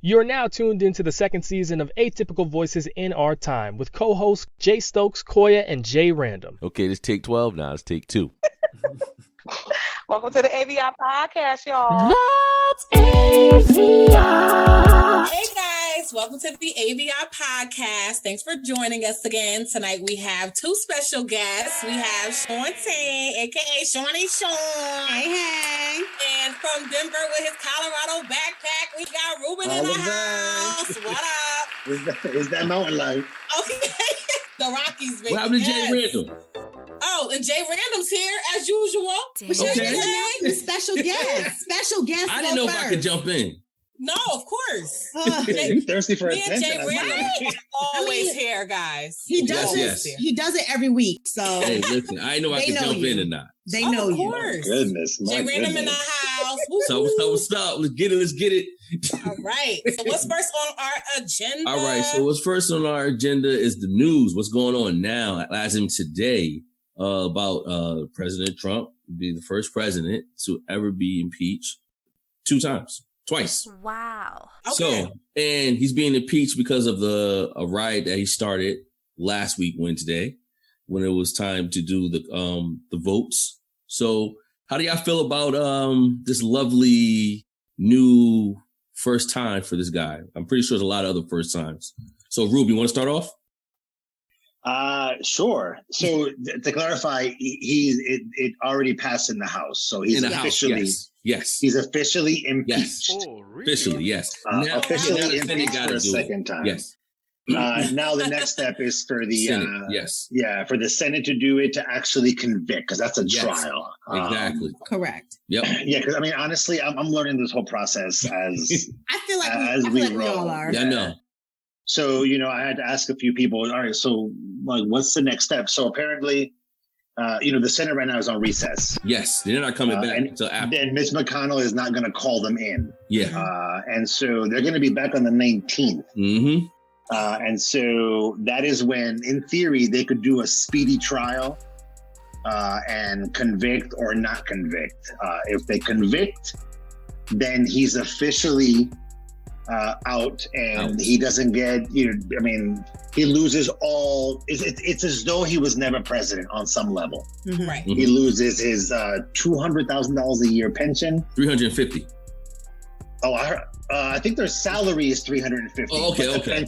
You're now tuned into the second season of Atypical Voices in Our Time with co-hosts Jay Stokes, Koya, and Jay Random. Okay, let's take 12 now. Let's take 2. Welcome to the AVIOT podcast, y'all. That's AVIOT. Hey guys, welcome to the AVIOT podcast. Thanks for joining us again. Tonight we have 2 special guests. We have Shaunny, aka Shaunny Shaun. Hey. And from Denver with his Colorado backpack, we got Rubén in the house. What up? Is that mountain life? Okay. The Rockies, baby. What happened to Jay Random? Oh, and Jay Random's here as usual. What's your name? Special guest. Special guest. I didn't know if I could jump in. No, of course. You thirsty for Me and attention? Jay Random always here, guys. He does Yes. He does it every week. So Hey, listen, I didn't know I They could know jump you. in or not. they know of you. course. Goodness, my Jay Random in the goodness. house. So what's up? Let's get it. All right. So what's first on our agenda? All right, so what's first on our agenda is the news. What's going on now, as in today, about President Trump being the first president to ever be impeached twice. Wow. Okay. So, and he's being impeached because of a riot that he started last week, Wednesday, when it was time to do the votes. So, how do y'all feel about this lovely new first time for this guy? I'm pretty sure there's a lot of other first times. So, Rube, you want to start off? Sure. So to clarify, it already passed in the House, so he's In the officially House, yes. he's officially impeached. Yes. Officially, yes. Officially the Senate impeached gotta for a do it. second time. Yes. Now the next step is for the Senate, yes. for the Senate to do it, to actually convict, because that's a Yes. trial. Exactly. Correct. Yep. Yeah, because I mean, honestly, I'm learning this whole process as I feel like As we we roll. all are. Yeah, I know. So, I had to ask a few people, all right, so like, what's the next step? So apparently, the Senate right now is on recess. Yes. They're not coming back and until after. Then Mitch McConnell is not going to call them in. Yeah. And so they're going to be back on the 19th. Mm-hmm. And so that is when, in theory, they could do a speedy trial and convict or not convict. If they convict, then he's officially out, and he doesn't get, he loses all. It's as though he was never president on some level. Mhm. Right. He loses his $200,000 a year pension. 350. Oh, I think their salary is 350. Oh, okay, but okay.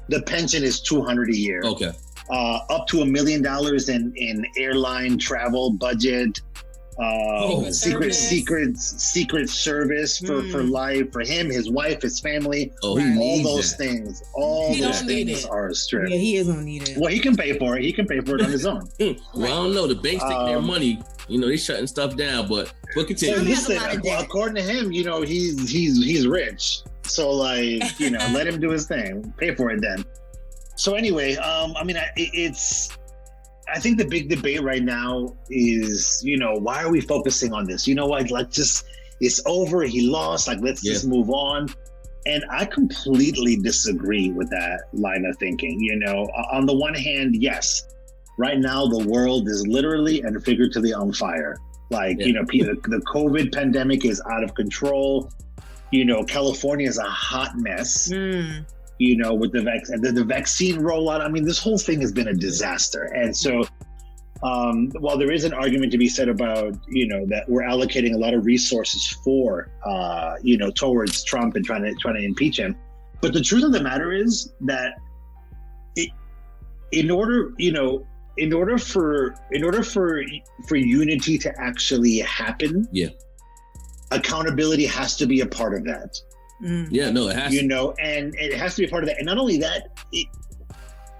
The pension is 200 a year. Okay. Up to $1 million in airline travel budget. Secret service for life, for him, his wife, his family. Oh, he Right. All needs those that. things. He Those don't need things it. are stripped. Yeah, he is gonna need it. Well, he can pay for it. He can pay for it on his own. Well, I don't know. The banks take their Um, money. They shutting stuff down, but we'll So continue. He has a listen, lot of debt. according to him, he's rich. So let him do his thing. Pay for it then. So anyway, I think the big debate right now is, why are we focusing on this? You know what? It's over. He lost. Let's just move on. And I completely disagree with that line of thinking. On the one hand, yes, right now the world is literally and figuratively on fire. The COVID pandemic is out of control. California is a hot mess. With the vaccine rollout. This whole thing has been a disaster. And so, while there is an argument to be said about, that we're allocating a lot of resources for, towards Trump and trying to impeach him. But the truth of the matter is that in order for unity to actually happen, accountability has to be a part of that. Yeah, no, it has to. And it has to be a part of that. And not only that,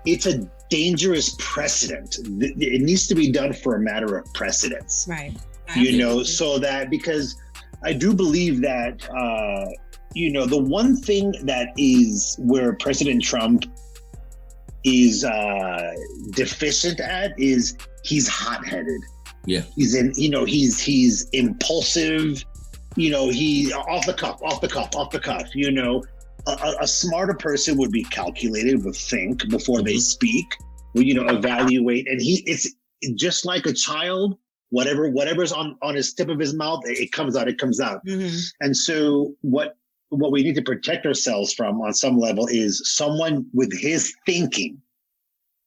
it's a dangerous precedent. It needs to be done for a matter of precedence. Right. So that, because I do believe that, the one thing that is where President Trump is deficient at is he's hot-headed. Yeah. He's impulsive. He off the cuff. A smarter person would be calculated, would think before they speak, would, evaluate. And it's just like a child, whatever's on his tip of his mouth, it comes out. Mm-hmm. And so what what we need to protect ourselves from on some level is someone with his thinking.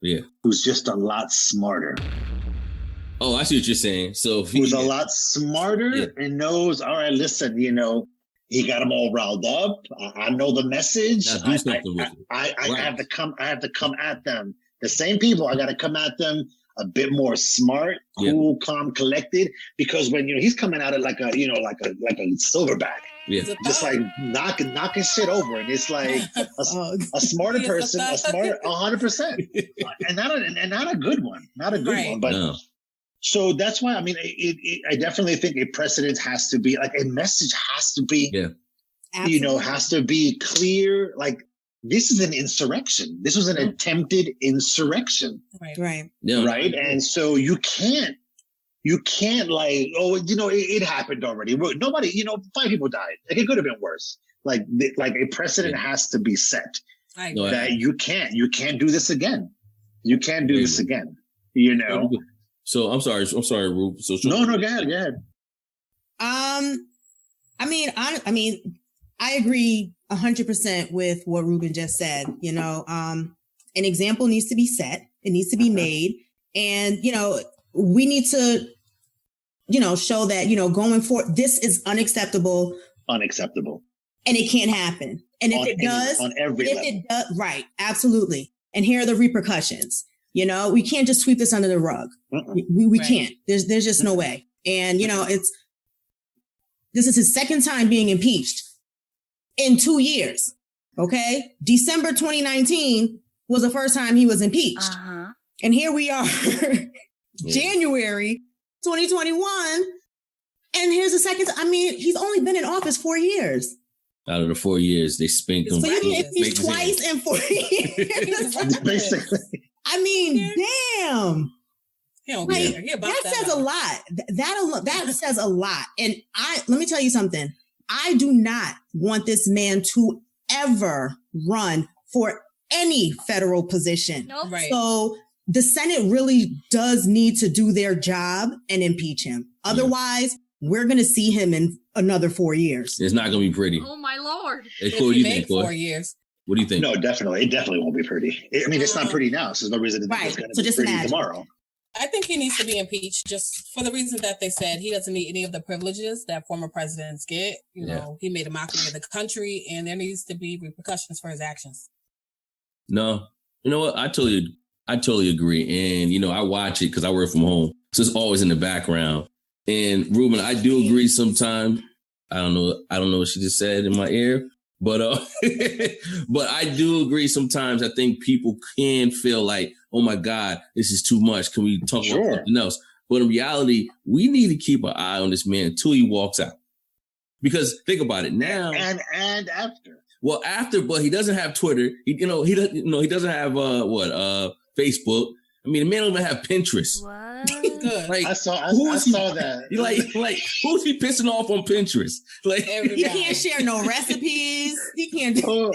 Yeah. Who's just a lot smarter. Oh, I see what you're saying. So who's a lot smarter and knows, all right, listen, he got them all riled up. I know the message. I have to come at them. The same people, I got to come at them a bit more smart, cool, calm, collected. Because when he's coming at it like a silverback, just like knocking shit over, and it's like a smarter person, 100%, and not a good one, but. No. So that's why, I definitely think a precedent has to be, like, a message has to be, has to be clear. Like, this is an insurrection. This was an attempted insurrection. Right. Yeah. Right. And so you can't like, it happened already. Nobody, 5 people died. Like, it could have been worse. Like a precedent has to be set that you can't do this again. You can't do this again, So I'm sorry, Rube. So no, go ahead. I agree 100% with what Rubén just said. An example needs to be set. It needs to be made, and we need to, show that going forward, this is unacceptable, and it can't happen. And if it does, on every level, right, absolutely. And here are the repercussions. We can't just sweep this under the rug. We can't. There's just no way. And, this is his second time being impeached in 2 years. Okay. December 2019 was the first time he was impeached. And here we are, January 2021. And here's the second. He's only been in office 4 years. Out of the 4 years, they spanked him. So you can impeach twice in 4 years. Basically. Damn. He don't care. That says a lot. That says a lot. And let me tell you something. I do not want this man to ever run for any federal position. Nope. Right. So the Senate really does need to do their job and impeach him. Otherwise, we're going to see him in another 4 years. It's not going to be pretty. Oh my Lord. Hey, Coy, what do you think, 4 years. What do you think? No, definitely. It definitely won't be pretty. It's not pretty now, so there's no reason to think it's going to be pretty tomorrow. I think he needs to be impeached just for the reason that they said he doesn't need any of the privileges that former presidents get. He made a mockery of the country, and there needs to be repercussions for his actions. No, you know what? I totally agree. And, I watch it because I work from home. So it's always in the background. And Rubén, I do agree sometimes. I don't know what she just said in my ear. But but I do agree sometimes. I think people can feel like, oh my God, this is too much. Can we talk about something else? But in reality, we need to keep an eye on this man until he walks out. Because think about it now. And after. Well, after, but he doesn't have Twitter. He doesn't have Facebook. The man don't even have Pinterest. What? Good. I saw that. Like, who's he pissing off on Pinterest? Like, he can't share no recipes. He can't do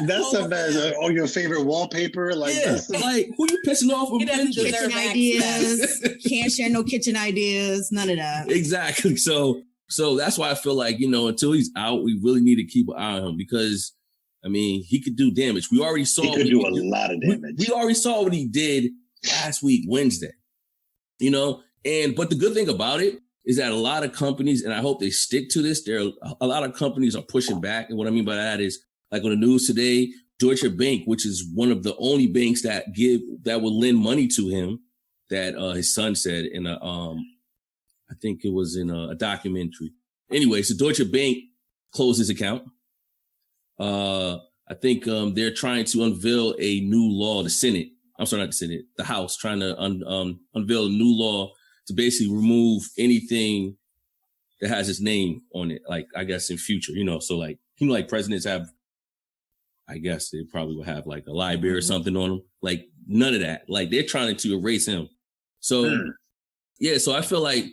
that's your favorite wallpaper. Like, like, who you pissing off on Pinterest? Kitchen ideas. Can't share no kitchen ideas. None of that. Exactly. So that's why I feel like, until he's out, we really need to keep an eye on him because, he could do damage. We already saw he could do a lot of damage. We already saw what he did last week, Wednesday. But the good thing about it is that a lot of companies, and I hope they stick to this, a lot of companies are pushing back. And what I mean by that is, like on the news today, Deutsche Bank, which is one of the only banks that will lend money to him, that his son said in I think it was in a documentary. Anyway, so Deutsche Bank closed his account. I think they're trying to unveil a new law, the Senate. I'm sorry, not the Senate, the House, trying to unveil a new law to basically remove anything that has his name on it. Like, I guess in future, so like, like presidents have, I guess they probably will have like a library or something on them. Like none of that. Like they're trying to erase him. So so I feel like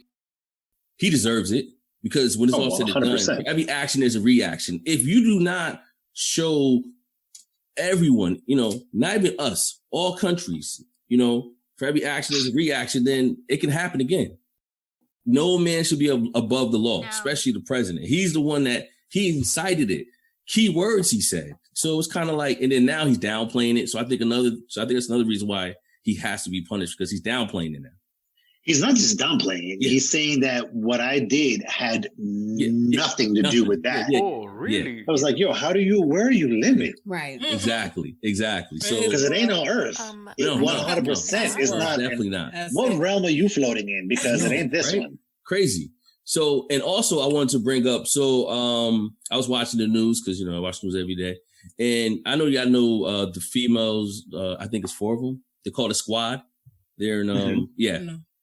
he deserves it because when it's all said and done, like, every action is a reaction. If you do not show everyone, not even us, all countries, for every action is a reaction, then it can happen again. No man should be above the law, especially the president. He's the one that he incited it. key words he said. So it's kind of like, and then now he's downplaying it. So I think that's another reason why he has to be punished, because he's downplaying it now. He's not just downplaying it. Yeah. He's saying that what I did had nothing to do with that. Oh, really? I was like, yo, where are you living? Right. Exactly. So because it ain't on Earth. 100% is not. Definitely not. What realm are you floating in? Because it ain't this one. Crazy. So, and also I wanted to bring up, I was watching the news because, I watch news every day. And I know y'all know the females, I think it's 4 of them. They're called a squad. They're in,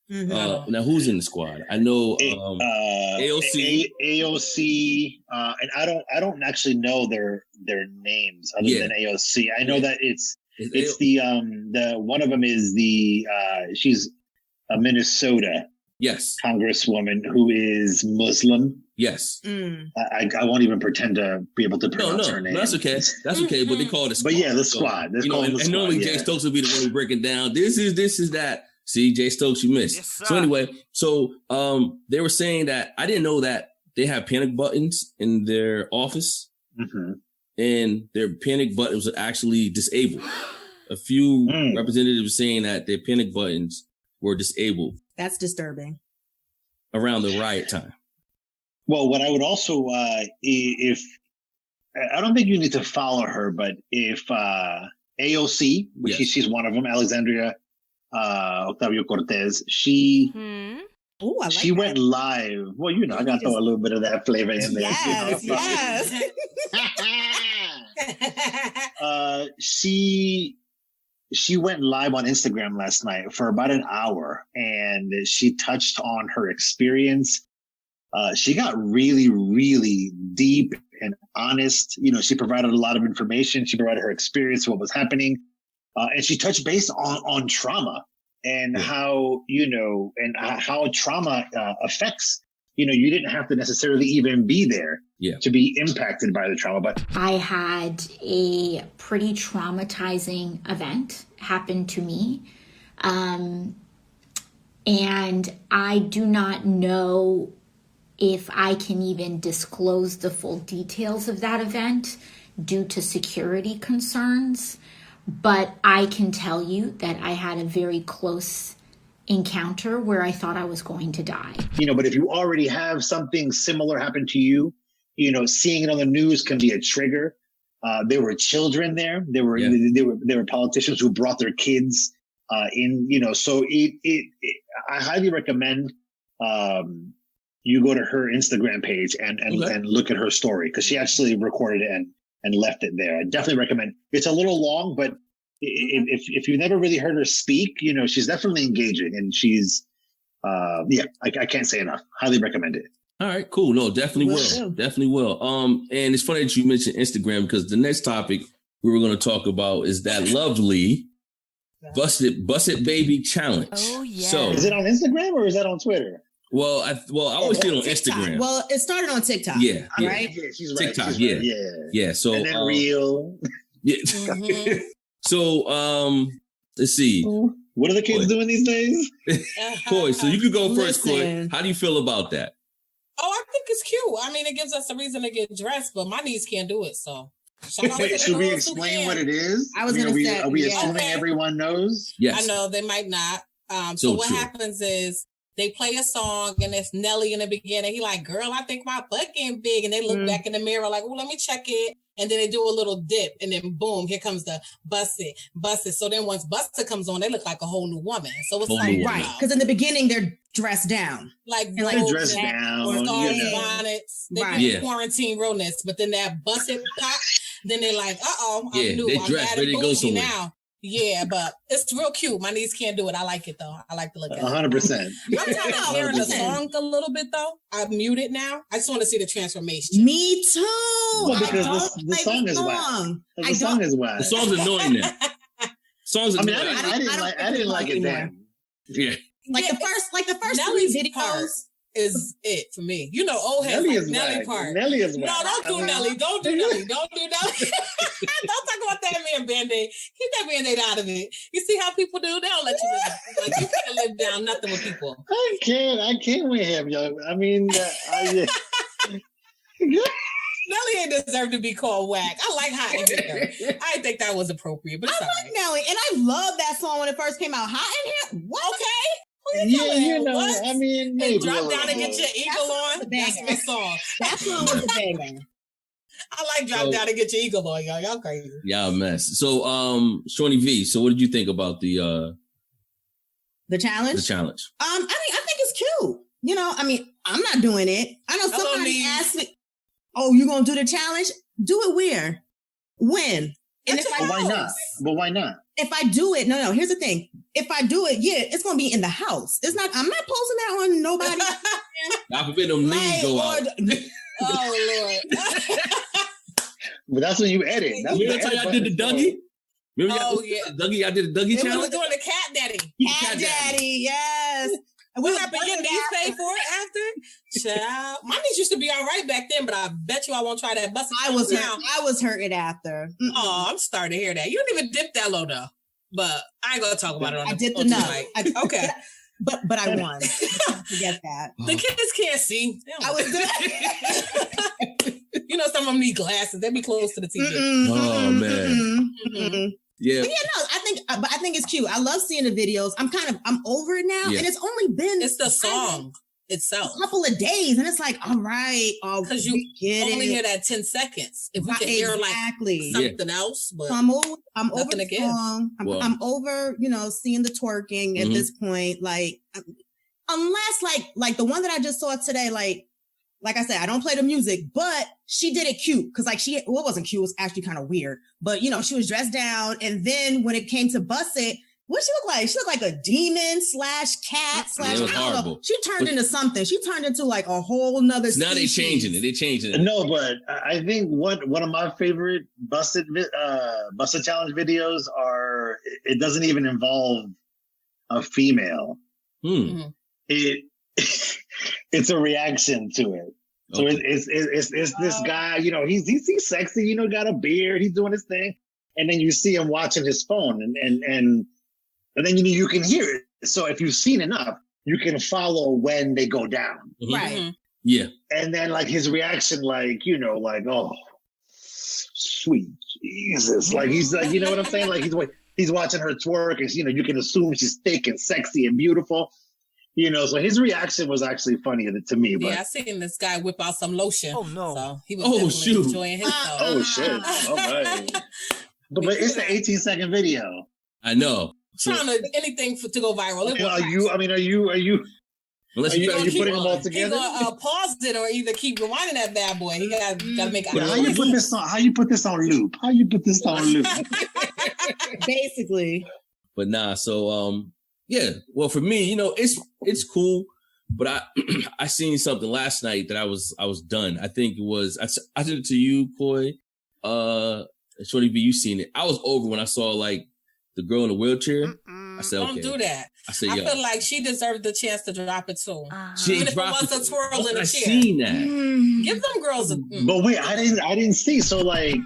now who's in the squad? I know AOC, and I don't actually know their names other than AOC. I know that it's the one of them is she's a Minnesota congresswoman who is Muslim. Yes. I won't even pretend to be able to pronounce her name. No, that's okay. That's okay. But they call it a squad. But yeah, the squad. And normally Jay Stokes will be the one breaking down. This is that. See, Jay Stokes, you missed. Yes, so anyway, they were saying that I didn't know that they have panic buttons in their office, and their panic buttons are actually disabled. A few representatives were saying that their panic buttons were disabled. That's disturbing. Around the riot time. Well, what I would also, if I don't think you need to follow her, but if AOC, which she's one of them, Alexandria Ocasio-Cortez, she went live. Well, I got to throw a little bit of that flavor in there. Yes. She went live on Instagram last night for about an hour, and she touched on her experience. She got really, really deep and honest. She provided a lot of information. She provided her experience, what was happening. And she touched base on trauma and how, and how trauma affects, you didn't have to necessarily even be there to be impacted by the trauma. But I had a pretty traumatizing event happen to me. And I do not know if I can even disclose the full details of that event due to security concerns. But I can tell you that I had a very close encounter where I thought I was going to die. But if you already have something similar happen to you, seeing it on the news can be a trigger. There were children there. There were politicians who brought their kids in. So I highly recommend you go to her Instagram page and look at her story, because she actually recorded it and left it there. I definitely recommend. It's a little long, but if you've never really heard her speak, she's definitely engaging, and she's, I can't say enough. Highly recommend it. All right, cool. No, definitely will. Definitely will. And it's funny that you mentioned Instagram, because the next topic we were going to talk about is that lovely Bust It Baby challenge. Oh, yeah. So is it on Instagram or is that on Twitter? Well, I always see it on Instagram. Well, it started on TikTok. Yeah. Right? Yeah, she's right. TikTok, she's right. Yeah. So, and then Reel. Yeah. So, let's see. What are the kids doing these days? Coy, so you could go first, Coy. How do you feel about that? Oh, I think it's cute. I mean, it gives us a reason to get dressed, but my niece can't do it, so. Wait, should we explain what it is? I was going to say. Are we assuming everyone knows? Yes. I know, they might not. So what happens is, they play a song and it's Nelly in the beginning. He like, girl, I think my butt getting big. And they look back in the mirror like, oh, let me check it. And then they do a little dip, and then boom, here comes the Bust It. So then once Bust It comes on, they look like a whole new woman. So it's right, because in the beginning they're dressed down, they're dressed down, bonnets. They do quarantine realness, but then that Bust It pop, then they're like, I'm new. They dress ready to go somewhere now. Yeah, but it's real cute. My niece can't do it. I like it though. I like to look at it. 100%. I'm tired of hearing the song a little bit though. I've muted now. I just want to see the transformation. Me too. Well, because the song is whack. The song is whack. The song's annoying now. Song's annoying. I didn't like it then. Yeah. Like the first Nelly's 3 videos is it for me. Old heads Nelly like is Nelly whack. part. Nelly is whack. No, don't do Nelly. Don't do Nelly. Don't do Nelly. Don't talk about that man Band-Aid. Keep that Band-Aid out of it. You see how people do? They don't let you live. Like, you can't live down nothing with people. I can't with him, yo. I mean, Nelly ain't deserve to be called whack. I like Hot in Here. I didn't think that was appropriate, but it's all like right. Nelly, and I love that song when it first came out. Hot in Here? What? Okay. Yeah, you know, what? I mean, maybe Drop down and get your eagle on. That's my song. That song was a banger. I like drop down and get your eagle on, y'all. Y'all crazy. Y'all mess. So, Shaunny V. So, what did you think about the challenge? The challenge. I think it's cute. You know, I mean, I'm not doing it. I know somebody asked me, "Oh, you gonna do the challenge? Do it where? When? And if why not? But why not? If I do it, no. Here's the thing. If I do it, yeah, it's gonna be in the house. It's not. I'm not posting that on nobody. God forbid them knees go out. Oh Lord. But that's when you edit. Remember that time I did the Dougie? Remember Dougie? I did the Dougie challenge. We was doing the cat daddy. Cat daddy, yes. What happened? Your niece paid for it after? Child. My niece used to be all right back then, but I bet you I won't try that bus. I was hurting after. Oh, I'm starting to hear that. You didn't even dip that low though. But I ain't gonna talk about it on I did the nut. Okay. But I won. Forget that. The kids can't see. I was You know, some of them need glasses. They be close to the TV. Oh man. Yeah. But yeah, no, I think it's cute. I love seeing the videos. I'm over it now. Yeah. And it's only been the song itself. A couple of days. And it's like, all right. Because you only hear that 10 seconds. If we could hear like something else. But I'm over the song. I'm over, seeing the twerking at this point. Like, unless like the one that I just saw today, like I said, I don't play the music, but she did it cute. Cause like it wasn't cute. It was actually kind of weird, but she was dressed down. And then when it came to Bust It, what she look like? She looked like a demon / cat / I don't know. She turned into something. She turned into like a whole nother Now they changing it. No, but I think one of my favorite Bust It challenge videos are, it doesn't even involve a female. It's a reaction to it. So it's this guy, he's sexy, got a beard, he's doing his thing. And then you see him watching his phone and then, you can hear it. So if you've seen enough, you can follow when they go down. Right. Mm-hmm. Yeah. And then like his reaction, oh, sweet Jesus. Like, he's like, you know what I'm saying? Like he's watching her twerk and, you can assume she's thick and sexy and beautiful. So his reaction was actually funny to me. But yeah, I seen this guy whip out some lotion. Oh no! So he was definitely enjoying himself. Oh shit! All right. But it's an 18-second video. I know. Trying anything to go viral. Are you? Unless are you putting them all together? He gonna pause it or either keep rewinding that bad boy. He gotta make. How you put this on? How you put this on loop? Basically. But nah. So yeah. Well, for me, it's cool. But I seen something last night that I was done. I think it was I sent it to you, Koi. Shaunny V, you seen it. I was over when I saw like the girl in the wheelchair. I said, okay. Don't do that. I said, I feel like she deserved the chance to drop it too. She even if it was a twirl in a chair. I seen that. Give them girls a. But wait, I didn't see. So like.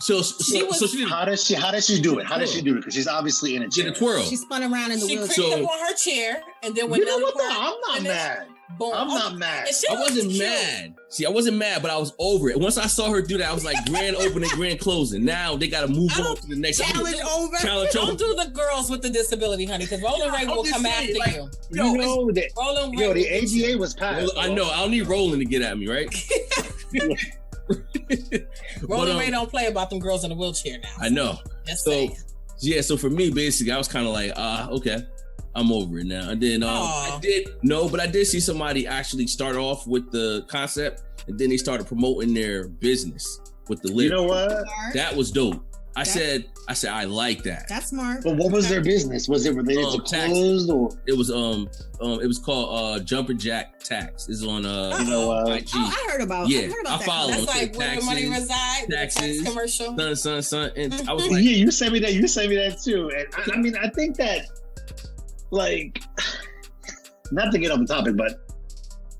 So she did, how does she do it? How does she do it? Because she's obviously in a chair. Did a twirl. She spun around in the wheelchair. She creeped up on her chair, and then when I'm not mad. I'm not mad. I wasn't mad. See, I wasn't mad, but I was over it. Once I saw her do that, I was like, grand opening, grand closing. Now they got to move on to the next challenge over. Don't do the girls with the disability, honey, because Rolling Ray will come after you. The ADA was passed. I know. I don't need Rolling to get at me, right? Rolling Ray don't play about them girls in a wheelchair now. I know. So for me, basically, I was kind of like, okay, I'm over it now. And then I did see somebody actually start off with the concept, and then they started promoting their business with the lyrics. You know what? That was dope. I said, I like that. That's smart. But what was their business? Was it related to clothes or? It was called Jumper Jack Tax. It's on IG. I heard about. Yeah, I follow. That's like where the money reside. Taxes, tax commercial. Son. And I was like, yeah, you sent me that too. And I think that, like, not to get off the topic, but.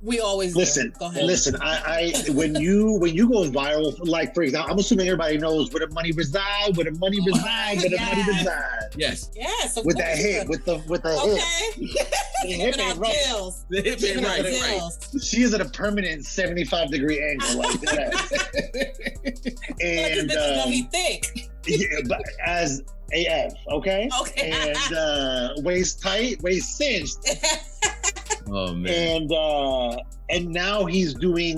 We always listen. Go ahead. Listen. I when you go viral, like for example, I'm assuming everybody knows where the money reside. Yes. Yes. With that hip, with the hip. The hip ain't right. The hip ain't right. She is at a permanent 75-degree angle like that. And this gonna be thick. Yeah, but as AF, okay? Okay. And waist tight, waist cinched. Oh man. And now he's doing,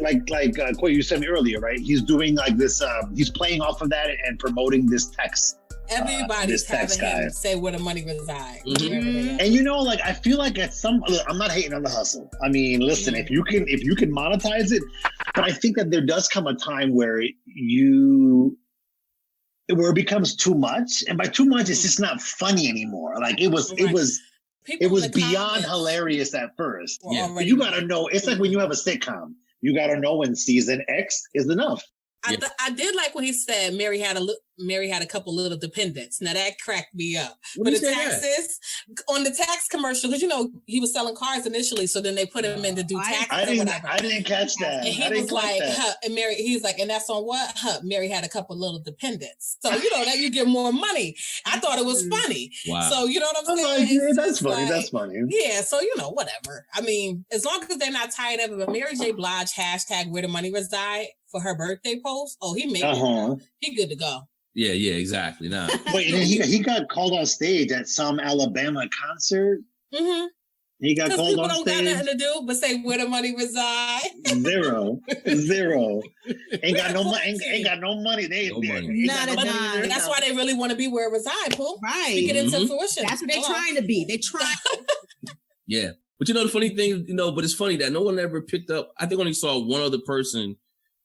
like Koya, you said me earlier, right? He's doing like this. He's playing off of that and promoting this text. Everybody's having him say where the money resides. Mm-hmm. And I feel like I'm not hating on the hustle. I mean, listen, if you can monetize it, but I think that there does come a time where it becomes too much, and by too much, it's just not funny anymore. Like it was beyond hilarious at first. Yeah. But you gotta know. It's like when you have a sitcom. You gotta know when season X is enough. I did like when he said Mary had a couple little dependents. Now that cracked me up. What but the taxes on the tax commercial, because he was selling cars initially, so then they put him in to do taxes. I didn't catch that. And he was like, and Mary, he's like, and that's on what? Mary had a couple little dependents. So that you get more money. I thought it was funny. Wow. So you know what I'm saying? Yeah, that's funny. That's funny. Yeah. So whatever. I mean, as long as they're not tired of it. But Mary J. Blige # where the money reside for her birthday post. Oh, he made it. He good to go. Yeah, exactly. Nah. Wait, and he got called on stage at some Alabama concert. Mm-hmm. He got called on stage. People don't got nothing to do but say where the money reside. Zero. Ain't got no money. Ain't got no money. Not a dime. That's why they really want to be where it reside, Pooh. Right. To get into fruition. That's what they're trying to be. They're trying. Yeah. But the funny thing, but it's funny that no one ever picked up. I think only saw one other person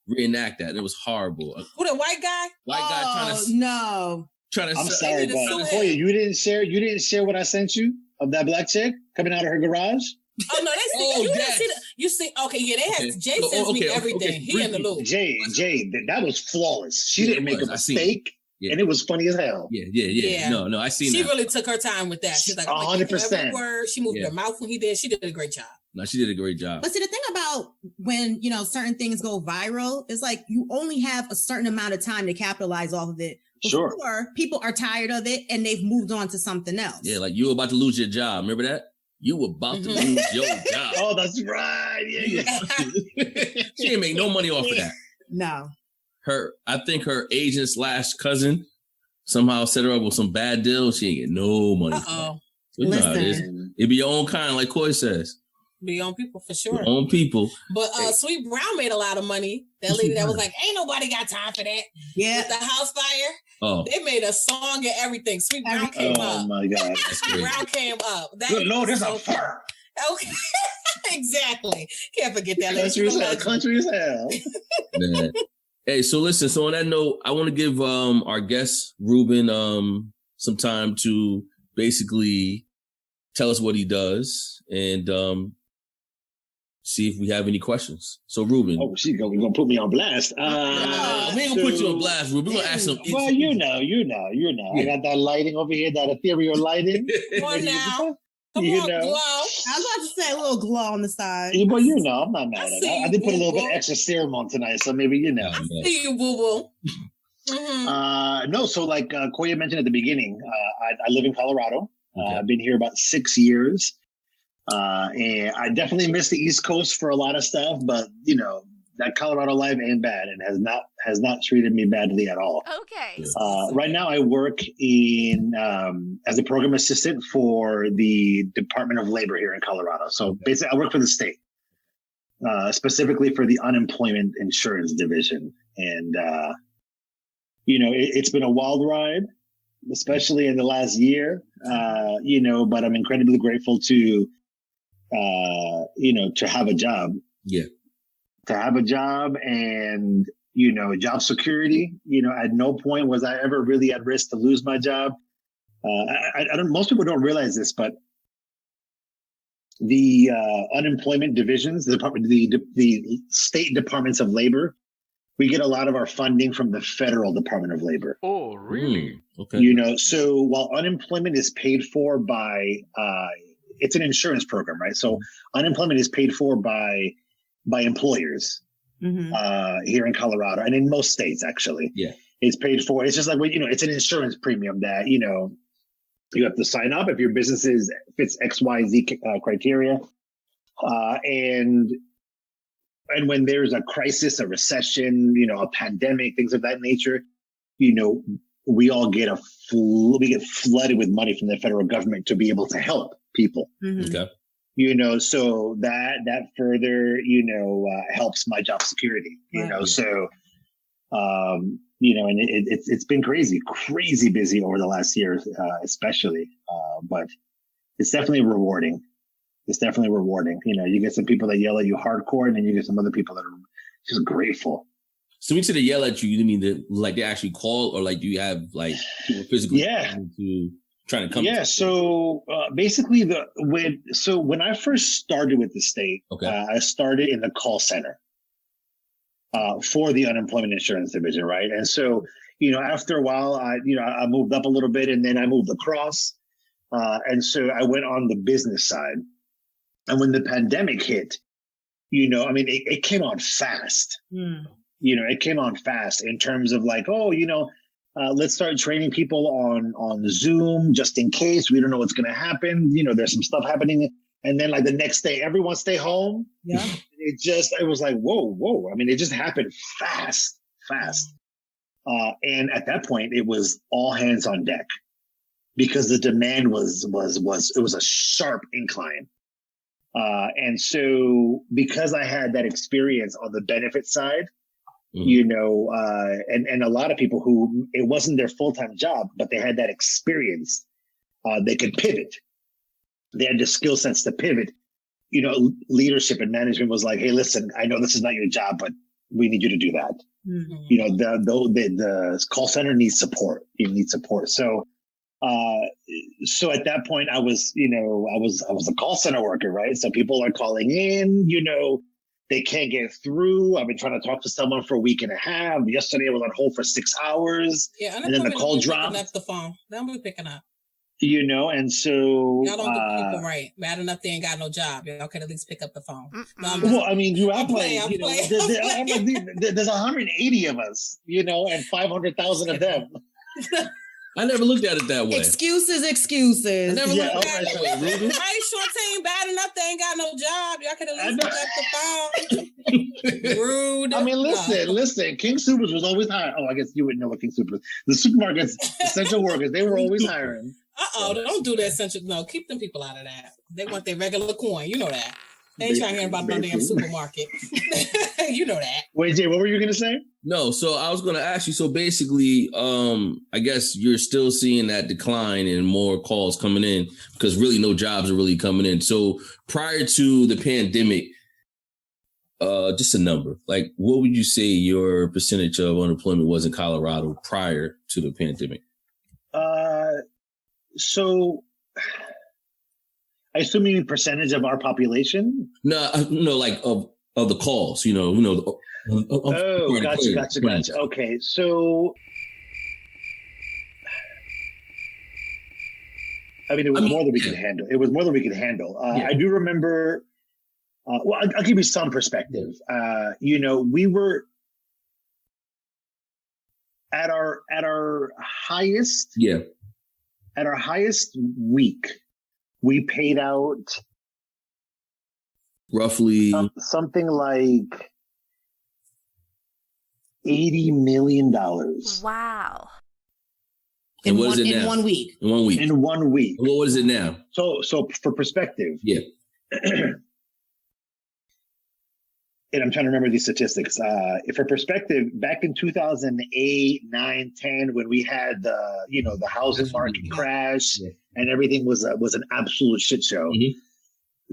reenact that, and it was horrible. Who, the white guy? I'm sorry, but Koya, you didn't share what I sent you of that black chick coming out of her garage. Oh no, they see. Didn't see you see? Okay, yeah, they had Jay sends me everything. Okay. He in the loop. Jay, that was flawless. She didn't make a mistake. Yeah. And it was funny as hell. Yeah. No, I seen she that. She really took her time with that. She's like, 100%. Word. She moved her mouth when he did. She did a great job. No, she did a great job. But see, the thing about when, certain things go viral is like you only have a certain amount of time to capitalize off of it. Before people are tired of it and they've moved on to something else. Yeah, like you were about to lose your job. Remember that? You were about to lose your job. Oh, that's right. Yeah. She didn't make no money off of that. No. I think her agent / cousin somehow set her up with some bad deals. She ain't get no money. Uh-oh. So it be your own kind, like Koy says. Be your own people for sure. Your own people. But Sweet Brown made a lot of money. That lady that was like, ain't nobody got time for that. Yeah. With the house fire. Oh. They made a song and everything. Sweet Brown came up. Oh my God. Sweet Brown came up. Good Lord, there's a fire. Okay. Exactly. Can't forget that. Country as hell. Man. Hey, so listen, so on that note, I want to give our guest, Rubén, some time to basically tell us what he does and see if we have any questions. So, Rubén. Oh, she's going to put me on blast. We ain't going to put you on blast, Rubén. We're going to ask some. Well, you know. Yeah. I got that lighting over here, that ethereal lighting. Come on now. Glow. I was about to say a little glow on the side. Yeah, but I'm not mad at it. I did put a little bit extra serum on tonight, so maybe I see you, boo-boo. Mm-hmm. No, so like Koya mentioned at the beginning, I live in Colorado. Okay. I've been here about 6 years. And I definitely miss the East Coast for a lot of stuff, but that Colorado life ain't bad and has not treated me badly at all. Okay. Right now I work in as a program assistant for the Department of Labor here in Colorado. So basically I work for the state, specifically for the unemployment insurance division. And, it's been a wild ride, especially in the last year, but I'm incredibly grateful to have a job. Yeah. To have a job and, job security, at no point was I ever really at risk to lose my job. Most people don't realize this, but the unemployment divisions, the state departments of labor, we get a lot of our funding from the federal Department of Labor. Oh, really? Okay. So while unemployment is paid for by, it's an insurance program, right? So unemployment is paid for by employers here in Colorado and in most states, actually. Yeah. It's paid for. It's just like, it's an insurance premium that, You have to sign up if your business fits XYZ criteria. And when there's a crisis, a recession, a pandemic, things of that nature, we all get we get flooded with money from the federal government to be able to help people. Mm-hmm. Okay. So that further, helps my job security, so, and it's been crazy busy over the last year, especially, but it's definitely rewarding. You get some people that yell at you hardcore, and then you get some other people that are just grateful. So when you say they yell at you, you mean that they actually call, or do you have people physically trying to come? Yeah. So basically, when I first started with the state, I started in the call center for the unemployment insurance division, right? And so after a while, I moved up a little bit, and then I moved across, and so I went on the business side. And when the pandemic hit, it came on fast. It came on fast in terms of let's start training people on Zoom just in case. We don't know what's going to happen. There's some stuff happening. And then the next day, everyone stay home. Yeah. It was like, whoa. I mean, it just happened fast. And at that point, it was all hands on deck because the demand was a sharp incline. And so because I had that experience on the benefit side, and a lot of people who it wasn't their full-time job, but they had that experience, they could pivot. They had the skill sets to pivot. Leadership and management was like, hey, listen, I know this is not your job, but we need you to do that. Mm-hmm. The call center needs support. You need support. So at that point I was a call center worker, right? So people are calling in, they can't get through. I've been trying to talk to someone for a week and a half. Yesterday I was on hold for 6 hours. Yeah, and then the call dropped. Picking up the phone. They'll be picking up. And so y'all don't do people right. Bad enough they ain't got no job. Y'all can at least pick up the phone. You act there's 180 of us, and 500,000 of them. I never looked at it that way. Excuses. I never looked at it that way. Hey, Shorty ain't bad enough. They ain't got no job. Y'all could at least pick up the phone. Rude. I mean, listen. King Supers was always hiring. Oh, I guess you wouldn't know what King Supers. The supermarkets, essential workers, they were always hiring. Don't do that essential. No, keep them people out of that. They want their regular coin. You know that. They ain't trying to hear about no damn supermarket. You know that. Wait, Jay, what were you going to say? No, so I was going to ask you. So basically, I guess you're still seeing that decline and more calls coming in because really no jobs are really coming in. So prior to the pandemic, just a number, what would you say your percentage of unemployment was in Colorado prior to the pandemic? So I assume you mean percentage of our population? No, of the calls, Gotcha. Okay, so it was more than we could handle. I do remember. I'll give you some perspective. We were at our highest. Yeah. At our highest week, we paid out roughly something like $80 million. Wow. And what is it now? In 1 week. In 1 week. What is it now? So for perspective. Yeah. And I'm trying to remember these statistics. For perspective, back in 2008, 9, 10, when we had the housing market crash and everything was an absolute shit show. Mm-hmm.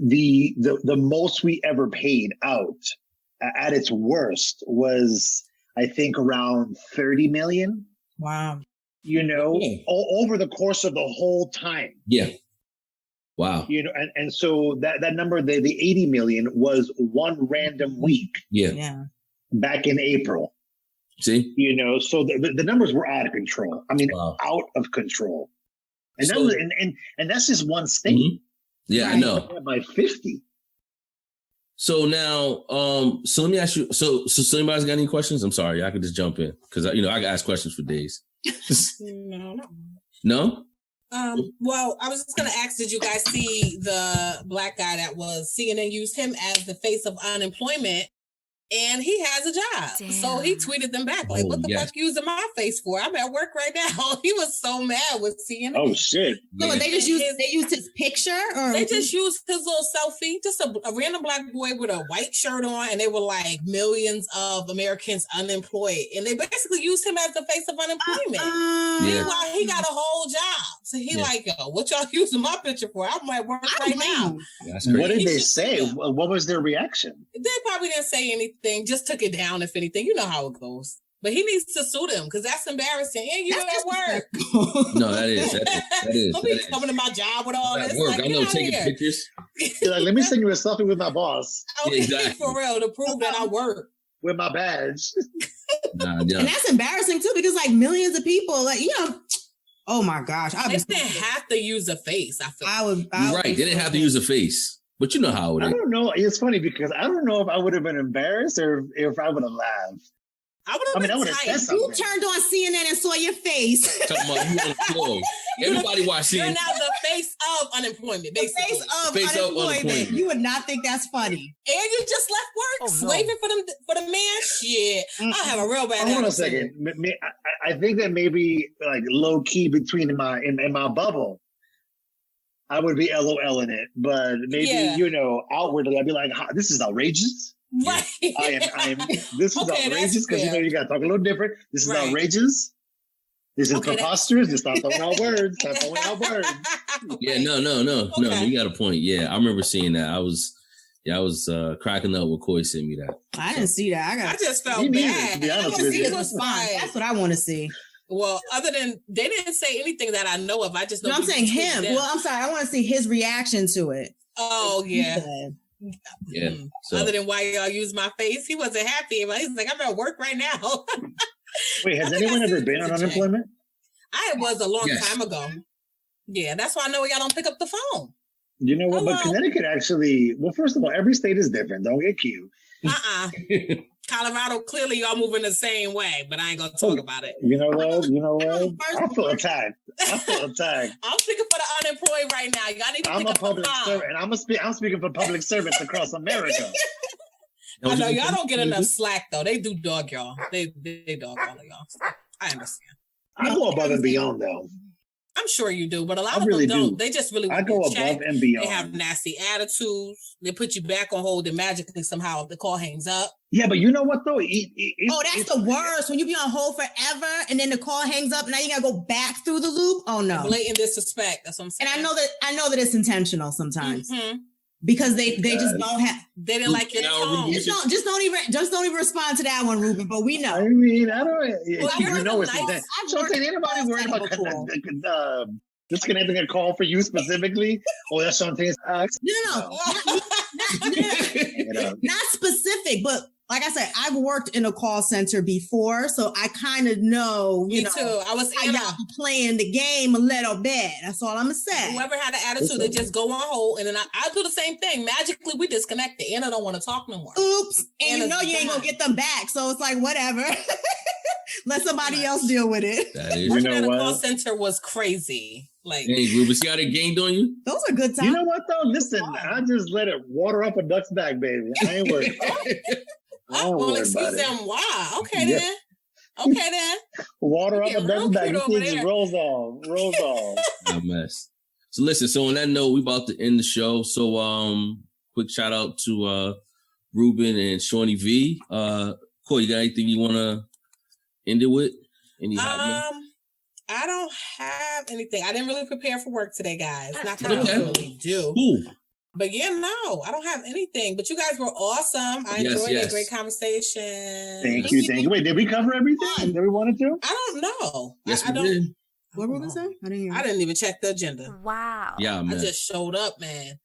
The most we ever paid out at its worst was, I think, around 30 million. Wow. Over the course of the whole time. Yeah. Wow. And so that number, the 80 million was one random week. Yeah. Back in April. See? So the numbers were out of control. Out of control. And and that's just one state. Mm-hmm. Yeah, I know. By 50. So now, so let me ask you, so anybody's got any questions? I'm sorry, I could just jump in because I can ask questions for days. No? Well, I was just going to ask, did you guys see the black guy that was CNN used him as the face of unemployment? And he has a job. Damn. So he tweeted them back, like, what the fuck you using my face for? I'm at work right now. He was so mad with CNN. Oh, shit. So they just used his picture? Or they just used his little selfie, just a random black boy with a white shirt on, and they were like millions of Americans unemployed. And they basically used him as the face of unemployment. Meanwhile, he got a whole job. So he like, yo, what y'all using my picture for? I'm at work right now. What did they say? What was their reaction? They probably didn't say anything, just took it down, if anything. You know how it goes. But he needs to sue them because that's embarrassing. And you at work. No, that is. Don't be coming to my job with all this. Work. Like, I know taking pictures. You're like, let me send you a selfie with my boss. Okay, exactly. For real, to prove that I work. With my badge. And that's embarrassing too, because like millions of people, like, you know, oh my gosh. They didn't have to use a face. You're right. They didn't have to use a face. But you know how it is. I don't know. It's funny because I don't know if I would have been embarrassed or if I would have laughed. I would have said something. You turned on CNN and saw your face. Talking about you on the floor. Everybody watch CNN. You're now the face of unemployment, basically. The face of unemployment. You would not think that's funny. And you just left work, waving for the man. Shit, I have a real bad. Hold on a second. I think that maybe like low key between in my bubble, I would be LOL in it, but maybe you know outwardly I'd be like, "This is outrageous." Right. I am. This is outrageous because you know you got to talk a little different. This is outrageous. This is preposterous. Just stop throwing out words. Stop throwing out words. Yeah, no. You got a point. Yeah, I remember seeing that. I was cracking up when Coy sent me that. I didn't see that. I just felt bad. To be honest with you. That's what I want to see. Well, other than they didn't say anything that I know of. I just know. No, I'm saying him. Well, I'm sorry. I want to see his reaction to it. Oh yeah. Yeah. So. Other than why y'all use my face, he wasn't happy. He's like, I'm at work right now. Wait, has anyone ever been on unemployment? I was a long time ago. Yeah, that's why I know y'all don't pick up the phone. You know what? Hello? But Connecticut actually, well, first of all, every state is different. Don't get cute. Colorado, clearly y'all moving the same way, but I ain't gonna talk about it. You know what? I feel attacked. I'm speaking for the unemployed right now. Y'all need to I'm a public servant, and I'm speaking for public servants across America. I know y'all don't get enough slack though. They do dog y'all. They dog all of y'all. So I understand. I go above and beyond though. I'm sure you do, but a lot of them don't. They just really I go above and beyond. They have nasty attitudes. They put you back on hold and magically somehow the call hangs up. Yeah, but you know what though? That's the worst. When you be on hold forever and then the call hangs up and now you gotta go back through the loop. Oh no. Blatant disrespect. That's what I'm saying. And I know that it's intentional sometimes. Mm-hmm. Because they just don't have. They didn't like your tone. Just don't even respond to that one, Rubén. But we know. I mean, I don't. Well, you know it's intentional. So anybody worried about disconnecting a call for you specifically? Oh, that's Shantae's. No. Not specific, but like I said, I've worked in a call center before, so I kind of know. Me too. I was how y'all playing the game a little bit. That's all I'm gonna say. Whoever had an attitude, they just go on hold, and then I do the same thing. Magically, we disconnect. The Anna don't want to talk no more. Oops, and you know you ain't gonna get them back, so it's like whatever. Let somebody else deal with it. That is. Working at a call center was crazy. Like, hey, Rubén, see how they gained on you? Those are good times. You know what though? Listen, I just let it water up a duck's back, baby. I ain't worried. Well, excuse them. Why? Okay then. Water up a duck's back. You just rolls off. A mess. So listen. So on that note, we about to end the show. So quick shout out to Rubén and Shaunny V. Cool. You got anything you want to end it with? I don't have anything. I didn't really prepare for work today, guys. Not that I really do. Ooh. But no, I don't have anything. But you guys were awesome. I enjoyed it. Great conversation. Thank you. Wait, did we cover everything that we wanted to? I don't know. Yes, we did. What were we saying? I didn't even check the agenda. Wow. Yeah, man. I just showed up, man.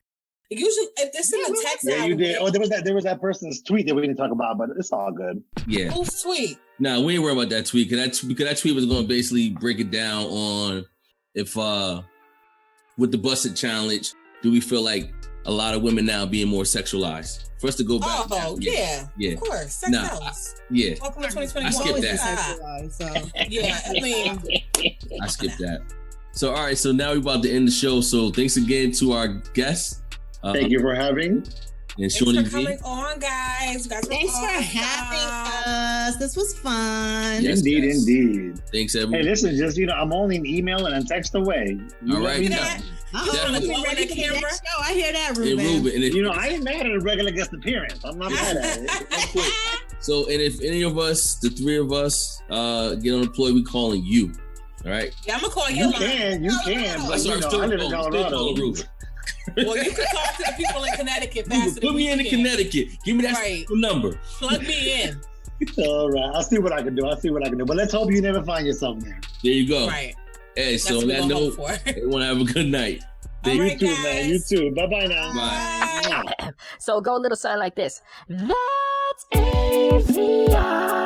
Usually, if it's in the text. Yeah, you did. Oh, there was that person's tweet that we didn't talk about, but it's all good. Yeah. Whose tweet? No, we ain't worried about that tweet because that tweet was going to basically break it down on if with the busted challenge, do we feel like a lot of women now being more sexualized? For us to go back. Oh, yeah. Of course. Sex sells. Welcome to 2021. I skipped that. Yeah, I mean. I skipped that. So, all right. So now we're about to end the show. So thanks again to our guests. Thank you for having. And Thanks Shaunny for coming on, guys. You guys were Thanks for awesome. having us. This was fun. Yes, Indeed. Thanks, everyone. Hey, listen, just, I'm only an email and a text away. All right. Definitely ready for the next show. I hear that, And Rubén. Rubén, I ain't mad at a regular guest appearance. I'm not mad at it. So, and if any of us, the three of us, get unemployed, we calling you. All right. Yeah, I'm gonna call You can, but I live in Colorado. Well, you can talk to the people in Connecticut faster. Put me in Connecticut. Give me that number. Plug me in. All right. I'll see what I can do. But let's hope you never find yourself there. There you go. Right. Hey, so on that note, everyone have a good night. You too, man. You too. Bye-bye now. Bye. So go a little something like this. That's AVIOT.